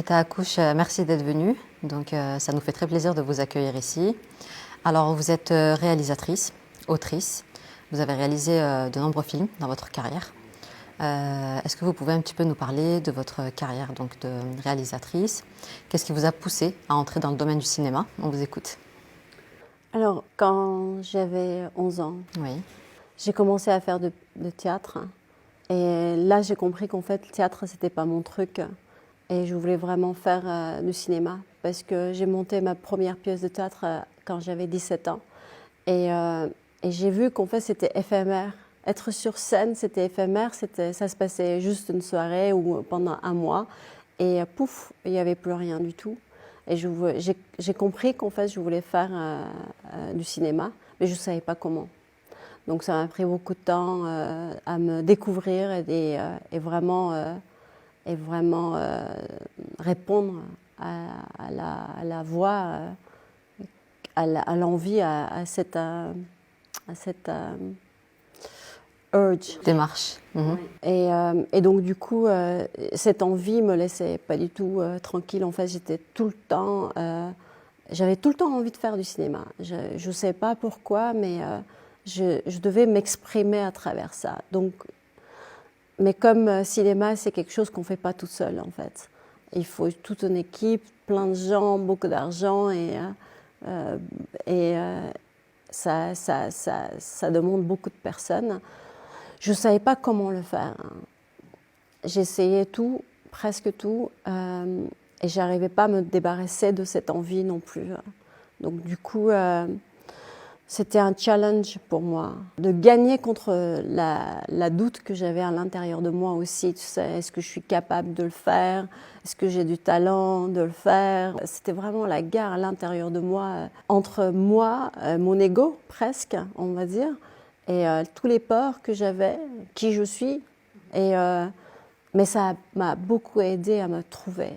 Smita Akouche, merci d'être venue. Donc, ça nous fait très plaisir de vous accueillir ici. Alors, vous êtes réalisatrice, autrice. Vous avez réalisé de nombreux films dans votre carrière. Est-ce que vous pouvez un petit peu nous parler de votre carrière donc de réalisatrice? Qu'est-ce qui vous a poussé à entrer dans le domaine du cinéma? On vous écoute. Alors, quand j'avais 11 ans, Oui. j'ai commencé à faire de théâtre. Et là, j'ai compris qu'en fait, le théâtre, c'était pas mon truc. Et je voulais vraiment faire du cinéma. Parce que j'ai monté ma première pièce de théâtre quand j'avais 17 ans. Et j'ai vu qu'en fait, c'était éphémère. Être sur scène, c'était éphémère. Ça se passait juste une soirée ou pendant un mois. Et pouf, il n'y avait plus rien du tout. Et j'ai compris qu'en fait, je voulais faire du cinéma, mais je ne savais pas comment. Donc ça m'a pris beaucoup de temps à me découvrir et vraiment répondre à la voix, à l'envie, à cette urge. Démarche. Mhm. Et donc du coup, cette envie me laissait pas du tout tranquille. En fait, j'avais tout le temps envie de faire du cinéma. Je ne sais pas pourquoi, mais je devais m'exprimer à travers ça. Donc, mais comme cinéma, c'est quelque chose qu'on ne fait pas tout seul, en fait. Il faut toute une équipe, plein de gens, beaucoup d'argent, ça demande beaucoup de personnes. Je ne savais pas comment le faire. J'essayais tout, presque tout, et je n'arrivais pas à me débarrasser de cette envie non plus. Donc du coup, c'était un challenge pour moi de gagner contre la doute que j'avais à l'intérieur de moi aussi. Tu sais, est-ce que je suis capable de le faire? Est-ce que j'ai du talent de le faire? C'était vraiment la guerre à l'intérieur de moi, entre moi, mon ego presque, on va dire, et tous les peurs que j'avais, qui je suis. Mais ça m'a beaucoup aidé à me trouver.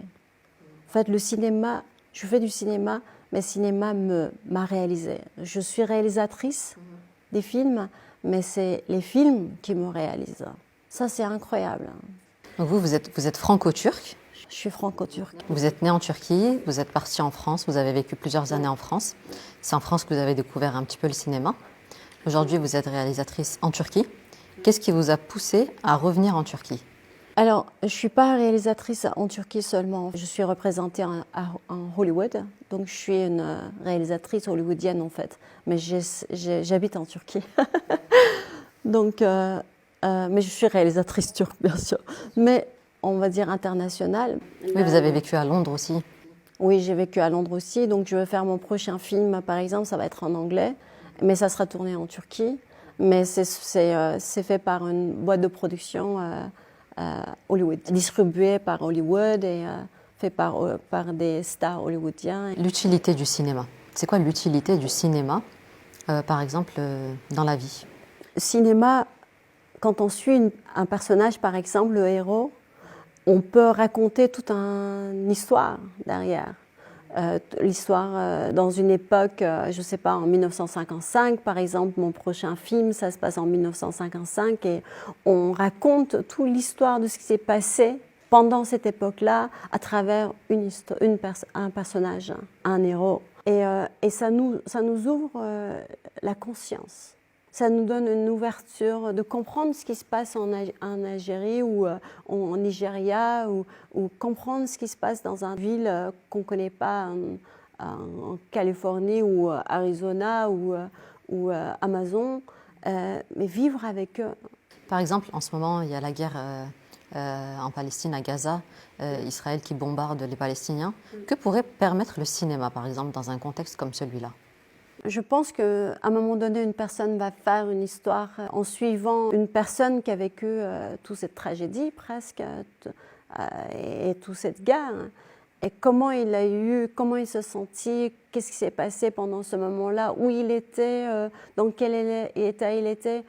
En fait, le cinéma, je fais du cinéma, mais le cinéma m'a réalisée. Je suis réalisatrice des films, mais c'est les films qui me réalisent. Ça, c'est incroyable. Donc vous êtes franco-turc. Je suis franco-turque. Vous êtes né en Turquie, vous êtes parti en France, vous avez vécu plusieurs années en France. C'est en France que vous avez découvert un petit peu le cinéma. Aujourd'hui, vous êtes réalisatrice en Turquie. Qu'est-ce qui vous a poussé à revenir en Turquie? Alors, je ne suis pas réalisatrice en Turquie seulement. Je suis représentée en Hollywood. Donc, je suis une réalisatrice hollywoodienne, en fait. Mais j'habite en Turquie. Donc, mais je suis réalisatrice turque, bien sûr. Mais, on va dire internationale. Oui, vous avez vécu à Londres aussi. Oui, j'ai vécu à Londres aussi. Donc, je vais faire mon prochain film, par exemple. Ça va être en anglais. Mais ça sera tourné en Turquie. Mais c'est fait par une boîte de production Hollywood, distribué par Hollywood et fait par des stars hollywoodiens. L'utilité du cinéma. C'est quoi l'utilité du cinéma, par exemple, dans la vie? Cinéma, quand on suit un personnage, par exemple, le héros, on peut raconter toute une histoire derrière. L'histoire dans une époque, je ne sais pas, en 1955, par exemple, mon prochain film, ça se passe en 1955, et on raconte toute l'histoire de ce qui s'est passé pendant cette époque-là à travers un personnage, un héros. Et ça nous ouvre la conscience. Ça nous donne une ouverture de comprendre ce qui se passe en Algérie ou en Nigeria ou comprendre ce qui se passe dans une ville qu'on ne connaît pas en Californie ou Arizona ou Amazon, mais vivre avec eux. Par exemple, en ce moment, il y a la guerre en Palestine, à Gaza, Israël qui bombarde les Palestiniens. Que pourrait permettre le cinéma, par exemple, dans un contexte comme celui-là? Je pense qu'à un moment donné, une personne va faire une histoire en suivant une personne qui a vécu toute cette tragédie presque et toute cette guerre. Et comment il a eu, comment il se sentit, qu'est-ce qui s'est passé pendant ce moment-là, où il était, dans quel état il était,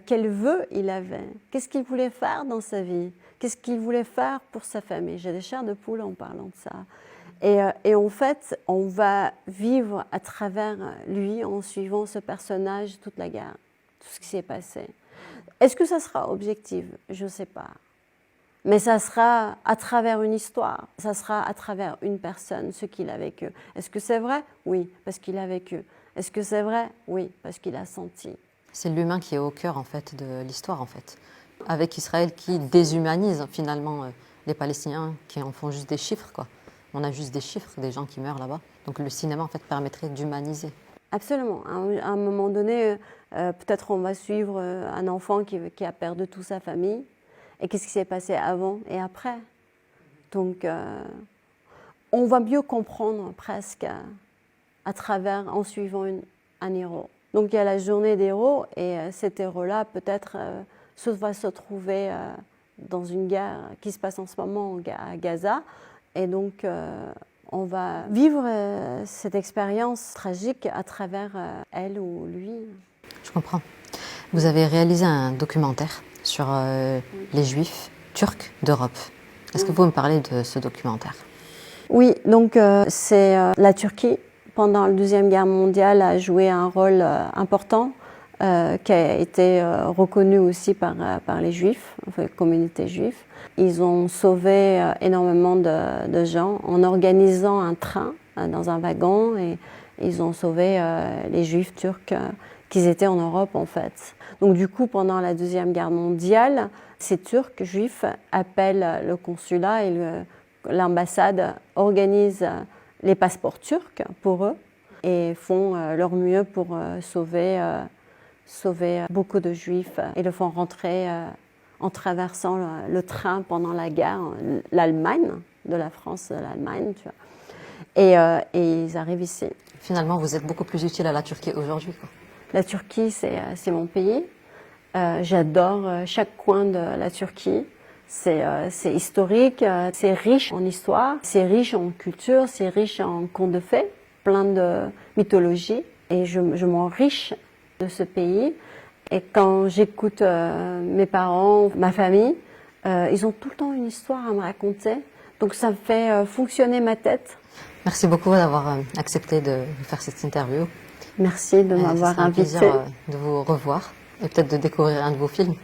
quel vœu il avait, qu'est-ce qu'il voulait faire dans sa vie, qu'est-ce qu'il voulait faire pour sa famille. J'ai des chairs de poule en parlant de ça. Et en fait, on va vivre à travers lui en suivant ce personnage toute la guerre, tout ce qui s'est passé. Est-ce que ça sera objectif? Je ne sais pas. Mais ça sera à travers une histoire, ça sera à travers une personne, ce qu'il a vécu. Est-ce que c'est vrai? Oui, parce qu'il a vécu. Est-ce que c'est vrai? Oui, parce qu'il a senti. C'est l'humain qui est au cœur en fait de l'histoire en fait. Avec Israël qui déshumanise finalement les Palestiniens qui en font juste des chiffres quoi. On a juste des chiffres des gens qui meurent là-bas. Donc le cinéma en fait permettrait d'humaniser. Absolument. À un moment donné, peut-être on va suivre un enfant qui a perdu toute sa famille. Et qu'est-ce qui s'est passé avant et après? Donc on va mieux comprendre presque à travers, en suivant un héros. Donc il y a la journée des héros et cet héros-là peut-être va se trouver dans une guerre qui se passe en ce moment à Gaza. Et donc on va vivre cette expérience tragique à travers elle ou lui. Je comprends. Vous avez réalisé un documentaire sur les Juifs turcs d'Europe. Est-ce que vous pouvez me parler de ce documentaire? Oui, donc c'est la Turquie. Pendant la Deuxième Guerre mondiale, a joué un rôle important qui a été reconnu aussi par les Juifs, enfin, la communauté juive. Ils ont sauvé énormément de gens en organisant un train dans un wagon et ils ont sauvé les Juifs turcs qui étaient en Europe en fait. Donc du coup, pendant la Deuxième Guerre mondiale, ces Turcs juifs appellent le consulat et l'ambassade organise les passeports turcs pour eux et font leur mieux pour sauver beaucoup de juifs et le font rentrer en traversant le train pendant la guerre, l'Allemagne, de la France, de l'Allemagne, tu vois. Et ils arrivent ici. Finalement, vous êtes beaucoup plus utile à la Turquie aujourd'hui, quoi. La Turquie, c'est mon pays. J'adore chaque coin de la Turquie. C'est historique, c'est riche en histoire, c'est riche en culture, c'est riche en contes de fées, plein de mythologie. Et je m'enrichis de ce pays. Et quand j'écoute mes parents, ma famille, ils ont tout le temps une histoire à me raconter. Donc ça me fait fonctionner ma tête. Merci beaucoup d'avoir accepté de faire cette interview. Merci de m'avoir invitée. C'est un plaisir de vous revoir et peut-être de découvrir un de vos films.